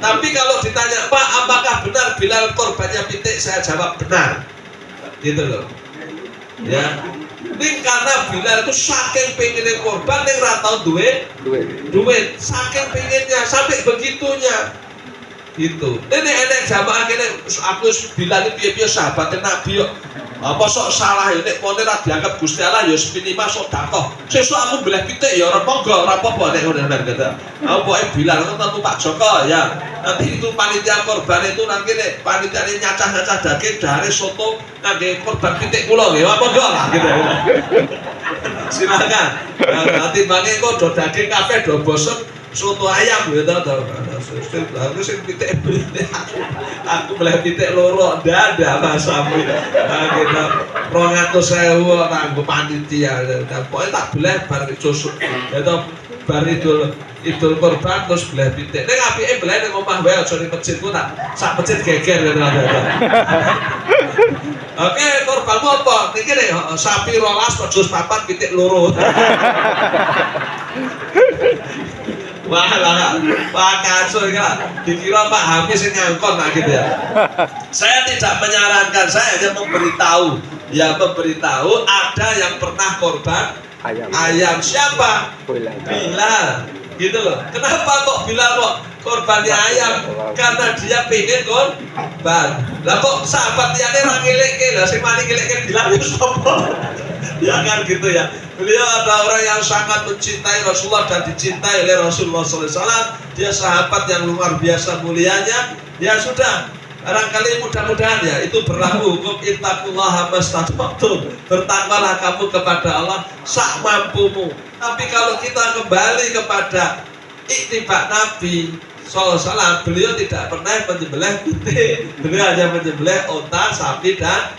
Tapi kalau ditanya, Pak, apakah benar Bilal korbannya pitik? Saya jawab benar. Gitu loh. Ya. Ini karena Bilal itu saking pengennya korban yang ratau duit, saking pengennya sampai begitunya, gitu. Ini enek jamaah kene aku Bilal itu piye sahabatnya Nabi yuk. Apa sok salah ya nek mone ra dianggap Gusti Allah ya minimal sedekah. Sesuk aku beleh pitik ya ora monggo ora apa-apa nek ngono kata. Aku pokoke Bilal tentu Pak Joko ya. Nanti itu panitia korban itu nanti nek panitiane nyacah-nyacah daging dari soto kangge korban pitik kula nggih apa enggak lah gitu. Silakan. Nanti bange kok do daging kabeh do bosen soto ayam gitu to. Aku sing pitik aku beleh pitik loro ndak ada masamu. Nah kita 200.000 kanggo panitia. Pokoke tak beleh bar susuk. Ya to bar idul korban terus beleh pitik. Nek apike beleh ning omah wae aja ning masjidku tak sak masjid geger gitu. Oke, korbanmu apa? Niki nek sapi 12 wedhus 4 pitik loro. Wah lah, Pak Kasul dikira Pak Hafiz yang ngangkon lah gitu ya. Saya tidak menyarankan, saya hanya memberitahu. Ya memberitahu ada yang pernah korban ayam siapa? Bilal. Gitu loh. Kenapa kok Bilal kok korbannya ayam? Karena dia pengen korban. Lah kok sahabat liane ra ngeleke, lah sing mari ngeleke Bilal itu sapa? Ya kan gitu ya. Beliau adalah orang yang sangat mencintai Rasulullah dan dicintai oleh Rasulullah SAW. Dia sahabat yang luar biasa mulianya. Ya sudah, Barangkali mudah-mudahan ya itu berlaku hukum ittaqullaha mastata'tum. Bertakwalah kamu kepada Allah sak mampumu. Tapi kalau kita kembali kepada ittiba Nabi sallallahu alaihi wasallam, beliau tidak pernah menyembelih kucing. Beliau hanya menyembelih unta, sapi dan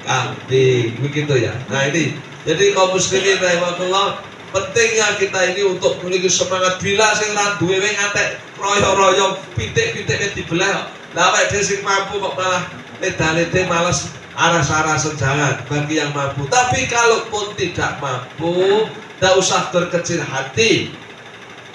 kambing. Begitu ya. Nah ini, jadi kaum muslimin rahimahullah, pentingnya kita ini untuk memiliki semangat. Bila sing ra duwe wing atek royo-royo pitik-pitik dibelah. Lah awake dhewe sing mampu kok malah leda-lede malas aras-aras jangan bagi yang mampu. Tapi kalaupun tidak mampu, tidak usah berkecil hati.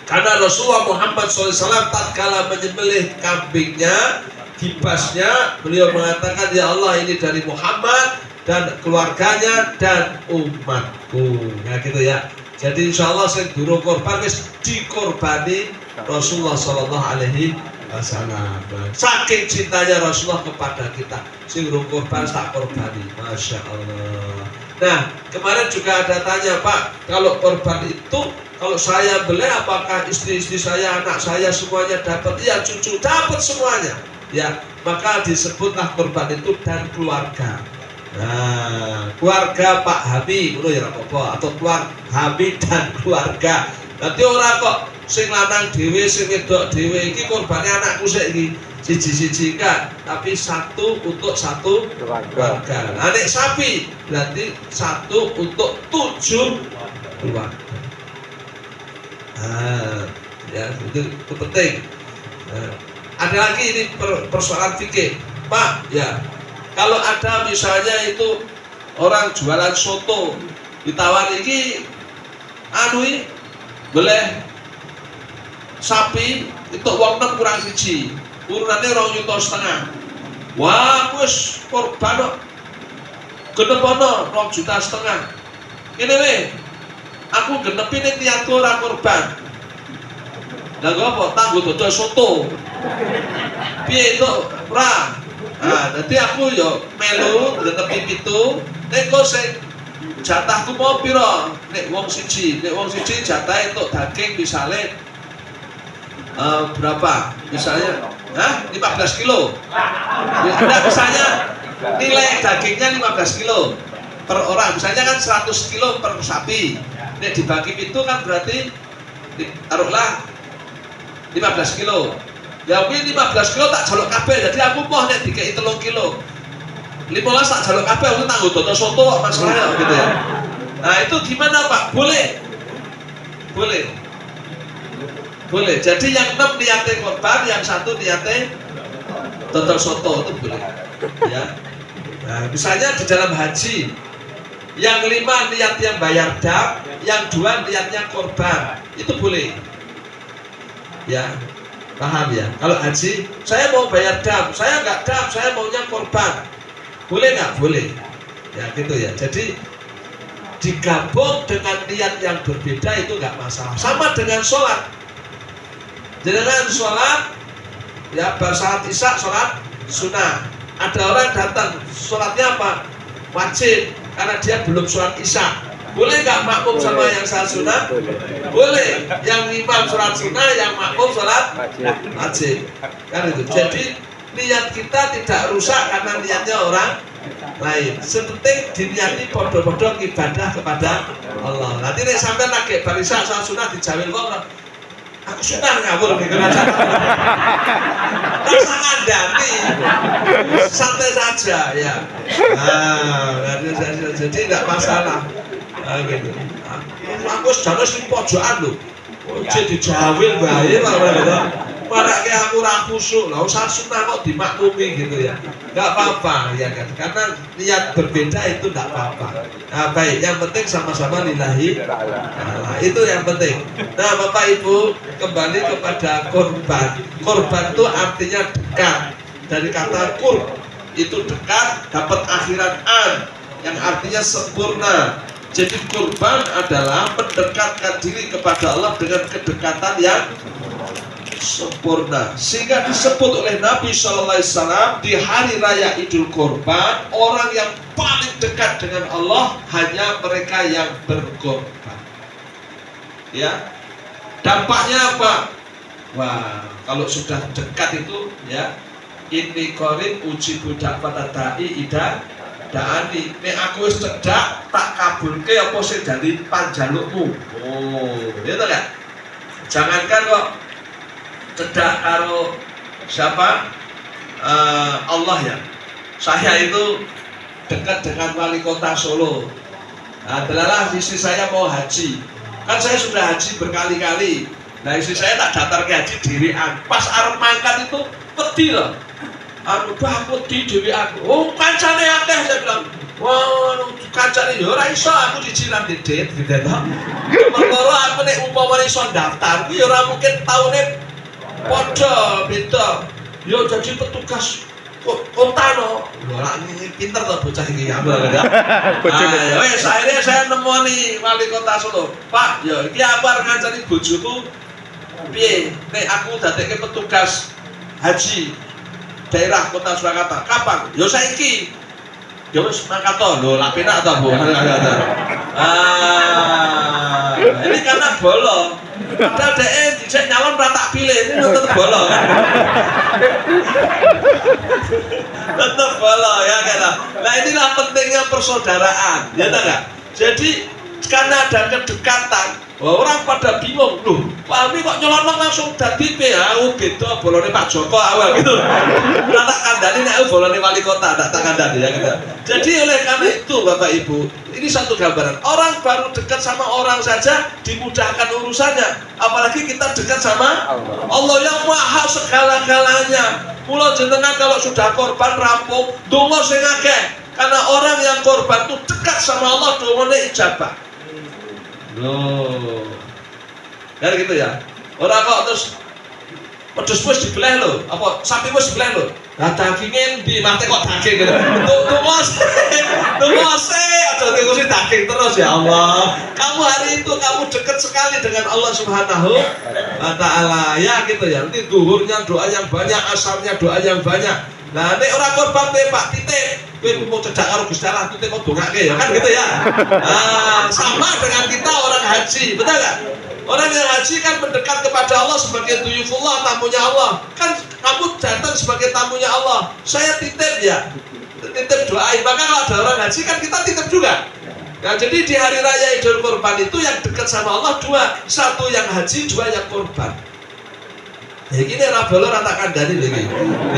Karena Rasulullah Muhammad SAW tatkala menyembelih kambingnya, kibasnya, beliau mengatakan, ya Allah ini dari Muhammad dan keluarganya dan umatku. Nah gitu ya. Jadi insya Allah saya durung korban wis dikorbani Rasulullah Sallallahu Alaihi Wasallam. Saking cintanya Rasulullah kepada kita, sing durung korban tak korbani. Masya Allah. Nah kemarin juga ada tanya, Pak, kalau korban itu kalau saya beli apakah istri-istri saya, anak saya semuanya dapat? Ya cucu dapat semuanya. Ya maka disebutlah korban itu dan keluarga. Nah, keluarga Pak Habib, ya apa atau keluarga Habib dan keluarga. Nanti orang kok sing lanang dhewe, sing wedok dhewe iki korbane anakku sik iki siji-siji kan, tapi satu untuk satu keluarga. Nah, nek sapi berarti satu untuk 7 keluarga. Nah, ya itu penting. Nah, ada lagi ini persoalan fikih, Pak. Ya. Kalau ada misalnya itu orang jualan soto ditawari iki ini boleh sapi itu uangnya kurang siji, urunannya 2,5 juta. Wah, wis korban kok genepono 2,5 juta. Ini weh, aku genepin niatku ora korban. Lah apa? Tanggo dodol soto. Piye itu ora? Nah, nanti aku yo melu genepi pitu, nek kok sing jatahku mau piro? Nek wong siji jatah untuk daging misalnya berapa? Misalnya 15 kilo. Nah, misalnya nilai dagingnya 15 kilo per orang, misalnya kan 100 kilo per sapi. Nek dibagi itu kan berarti taruhlah 15 kilo. Ya aku 15 kilo tak jaluk kabeh, jadi aku mau nek dikei 3 kilo 15 tak jaluk kabeh, aku tanggo dodol soto kok masalahnya gitu ya. Nah itu gimana Pak? Boleh. Jadi yang 6 niatnya korban, yang 1 niatnya dodol soto, itu boleh ya. Nah misalnya di dalam haji, yang 5 niat yang bayar dam, yang 2 niatnya korban, itu boleh ya. Paham ya? Kalau haji, saya mau bayar dam, saya nggak dam, saya maunya korban. Boleh nggak? Boleh. Ya gitu ya. Jadi digabung dengan niat yang berbeda itu nggak masalah. Sama dengan sholat. Dengan sholat, ya pada saat isya sholat sunnah. Ada orang datang, sholatnya apa? Wajib, karena dia belum sholat isya. Boleh nggak makmum sama yang sholat sunnah? Boleh. Yang imam sholat sunnah, yang makmum sholat wajib. Kan itu. Jadi niat kita tidak rusak karena niatnya orang lain. Sepenting diniati podo-podo ibadah kepada Allah. Nanti nek sampean lagi barisa sholat sunnah dijawil kok aku sunnah ngawur nih kerja. Rasa ngandani, santai saja ya. Nah, jadi tidak masalah. Gitu. Aku sejarah di pojokan lho. Jadi dijawil bae gitu. Marake aku ra khusuk. Lah usah sunnah kok dimaklumi gitu ya. Enggak apa-apa ya kan. Karena niat berbeda itu enggak apa-apa. Nah, baik, yang penting sama-sama lillahi ta'ala. Itu yang penting. Nah, Bapak Ibu, kembali kepada korban. Korban itu artinya dekat. Dari kata qurb itu dekat, dapat akhiran an yang artinya sempurna. Jadi kurban adalah mendekatkan diri kepada Allah dengan kedekatan yang sempurna. Sehingga disebut oleh Nabi Sallallahu Alaihi Wasallam di hari raya Idul Kurban, orang yang paling dekat dengan Allah hanya mereka yang berkorban. Ya, dampaknya apa? Wah, kalau sudah dekat itu ya ini korib uji budak pada dai ida daani nek aku wis cedak tak kabulke apa sing dari panjalukmu. Oh gitu kan. Jangankan kok cedak karo siapa Allah ya. Saya itu dekat dengan wali kota Solo. Adalah istri saya mau haji. Kan saya sudah haji berkali-kali. Nah istri saya tak daftar ke haji dirian. Pas arep mangkat itu wedi loh. Aku wedi dirian. Oh kancane akeh saya bilang. Wah kancane yo ora iso aku dicilan didet gitu toh. Perkara aku nek umpamane iso daftar kuwi ora mungkin taune padha beda. Yo jadi petugas kota no. Ora pinter to bocah iki ya. Wes akhirnya saya nemoni wali kota Solo. Pak, ya iki aku arep ngancani bojoku piye? Nek aku dadekke petugas haji daerah Kota Surakarta. Kapan? Ya saiki. Ya wis mangkat to. Lho, lak penak to, Bu. Ini karena bolong. Padahal dhek dicek nyalon ora tak pilih, ini tetep bolong. Tetep bolong ya kan. Nah, inilah pentingnya persaudaraan, ya enggak? Jadi karena ada kedekatan, orang pada bingung, loh, Pak Ami kok nyolong langsung dadi PHU beda bolone Pak Joko awal gitu. Ora tak kandhani nek bolone wali kota, tak kandhani ya gitu. Jadi oleh karena itu Bapak Ibu, ini satu gambaran. Orang baru dekat sama orang saja dimudahkan urusannya, apalagi kita dekat sama Allah yang Maha segala-galanya. Mula jenengan kalau sudah korban rampung, donga sing akeh. Karena orang yang korban itu dekat sama Allah, dongane ijabah. Loh. Kan gitu ya. Orang kok terus pedus wis dibelah lho, apa sapi wis dibelah lho. Lah dagingnya di mate kok daging gitu. Tunggu aja ngurusi daging terus ya Allah. Kamu hari itu kamu dekat sekali dengan Allah Subhanahu wa taala ya gitu ya. Nanti duhurnya doa yang banyak, asarnya doa yang banyak. Nah, nek ora korban Pak titip, kowe mau cedak karo Gusti Allah titip kok dongake ya kan gitu ya. Nah, sama dengan kita orang haji, betul enggak? Orang yang haji kan mendekat kepada Allah sebagai duyufullah, tamunya Allah. Kan kamu datang sebagai tamunya Allah. Saya titip ya. Titip doain. Maka kalau ada orang haji kan kita titip juga. Nah, jadi di hari raya Idul Kurban itu yang dekat sama Allah dua. Satu yang haji, dua yang kurban. Ya gini Rabolo rata kandani lagi.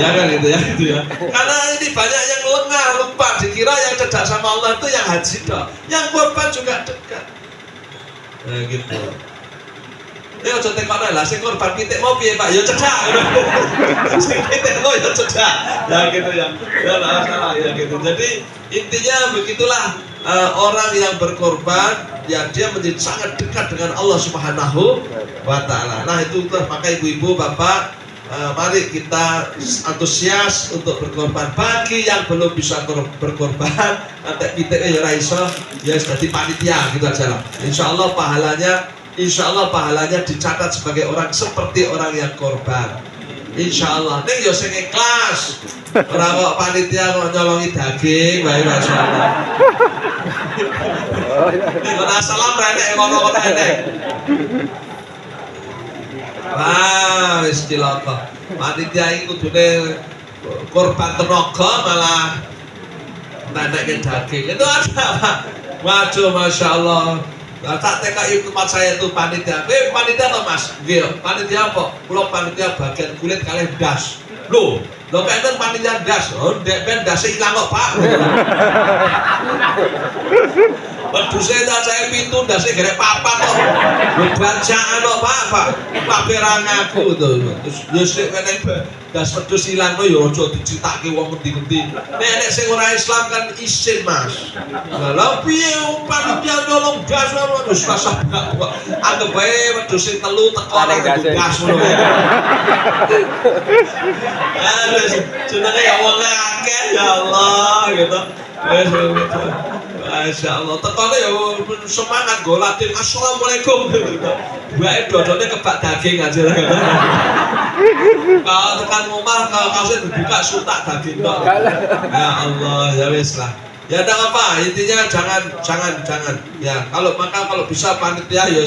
Ya kan gitu ya, gitu ya. Karena ini banyak yang lengah, lupa dikira yang dekat sama Allah itu yang haji dong. Yang kurban juga dekat. Nah gitu. Ya aja tekono lah sing korban pitik mau piye Pak? Ya cedak. Sing pitik mau ya cedak. Ya gitu ya. Ya enggak salah ya gitu. Jadi intinya begitulah orang yang berkorban ya dia menjadi sangat dekat dengan Allah Subhanahu wa taala. Nah, itu maka ibu-ibu, Bapak, mari kita antusias untuk berkorban. Bagi yang belum bisa berkorban, nanti pitiknya ya ora iso, ya dadi panitia gitu aja lah. Insya Allah pahalanya dicatat sebagai orang seperti orang yang korban. Insya Allah. Nih yo sing ikhlas. Orang kok panitia kok nyolongi daging, baik Masya Allah. Nih kena salam renek ngono-ngono renek. Wah, wis cilaka. Panitia iki kudune korban tenaga malah nenekke daging. Itu ada Pak. Waduh, Masya Allah. Nah, tak TKI tempat saya itu panitia. Panitia apa Mas? Nggih, panitia apa? Kula panitia bagian kulit kalih das. Loh kok panitia das? Oh, ben dase ilang kok, Pak. Peduse tak saya pintu dase gerek papat kok. Bacaan kok, Pak. Pak perang aku to. Terus yo sik kene das pedus ilang kok yo aja dicritake wong ngendi-ngendi. Nek sing ora Islam kan isin, Mas. Lah piye panitia nyolong gas wis pasah kok. Anggap bae wedhus sing telu teko nang gas ngono. Jenenge ya wong akeh ya Allah gitu. Wis Masya Allah, tekone ya semangat golatin assalamualaikum gitu. Buake dodone kebak daging aja. Kalau tekan rumah kalau kaosnya dibuka sutak daging tok. Ya Allah, ya wis lah. Ya enggak apa, intinya jangan. Ya, kalau bisa panitia ya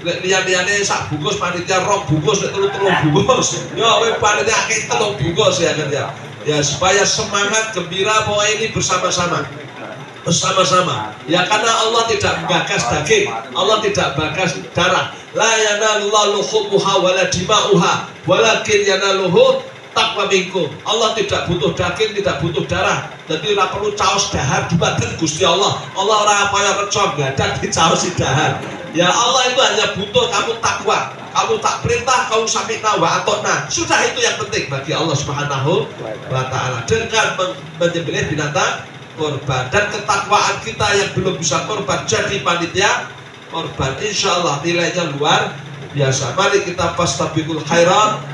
liane sak bungkus panitia rong bungkus telung bungkus ya panitia akeh telung bungkus ya kan ya. Ya supaya semangat gembira bahwa ini bersama-sama ya, karena Allah tidak membakas daging, Allah tidak bakas darah. La yanallahu luhumuha wala dima'uha walakin yanaluhu taqwa minkum. Allah tidak butuh daging, tidak butuh darah. Jadi ora perlu caos dahar di badan Gusti Allah. Allah ora kaya reca gadak dicaosi dahar. Ya Allah itu hanya butuh kamu takwa. Kamu tak perintah, kamu sami'na wa ata'na. Sudah itu yang penting bagi Allah Subhanahu wa taala. Dengan menyembelih binatang korban dan ketakwaan kita yang belum bisa korban jadi panitia korban, insya Allah nilainya luar biasa. Mari kita fastabiqul khairat,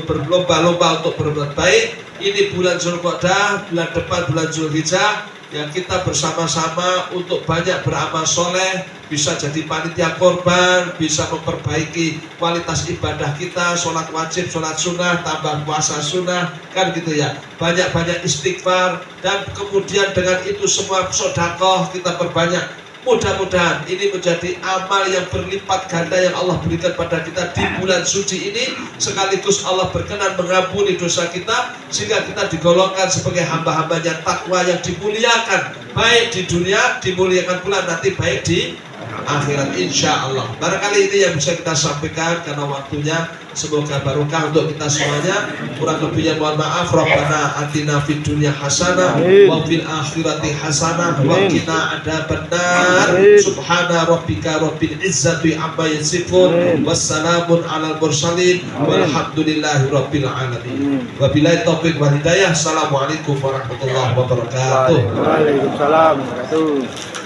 berlomba-lomba untuk berbuat baik. Ini bulan Zulqa'dah, bulan depan bulan Zulhijjah, yang kita bersama-sama untuk banyak beramal soleh, bisa jadi panitia korban, bisa memperbaiki kualitas ibadah kita, sholat wajib, sholat sunnah, tambah puasa sunnah, kan gitu ya. Banyak-banyak istighfar, dan kemudian dengan itu semua sedekah kita perbanyak. Mudah-mudahan ini menjadi amal yang berlipat ganda yang Allah berikan pada kita di bulan suci ini, sekaligus Allah berkenan mengampuni dosa kita sehingga kita digolongkan sebagai hamba-hambanya takwa yang dimuliakan baik di dunia, dimuliakan pula nanti baik di akhirat, insya Allah. Barangkali ini yang bisa kita sampaikan karena waktunya. Semoga barokah untuk kita semuanya. Kurang lebihnya mohon maaf. Rabbana atina fid dunya hasanah wa fil akhirati hasanah wa qina adzabannar. Subhana rabbika rabbil izzati amma yasifun. Wassalamun alal mursalin walhamdulillahi rabbil alamin. Wabillahi taufiq wal hidayah. Assalamualaikum warahmatullahi wabarakatuh. Waalaikumsalam warahmatullahi wabarakatuh.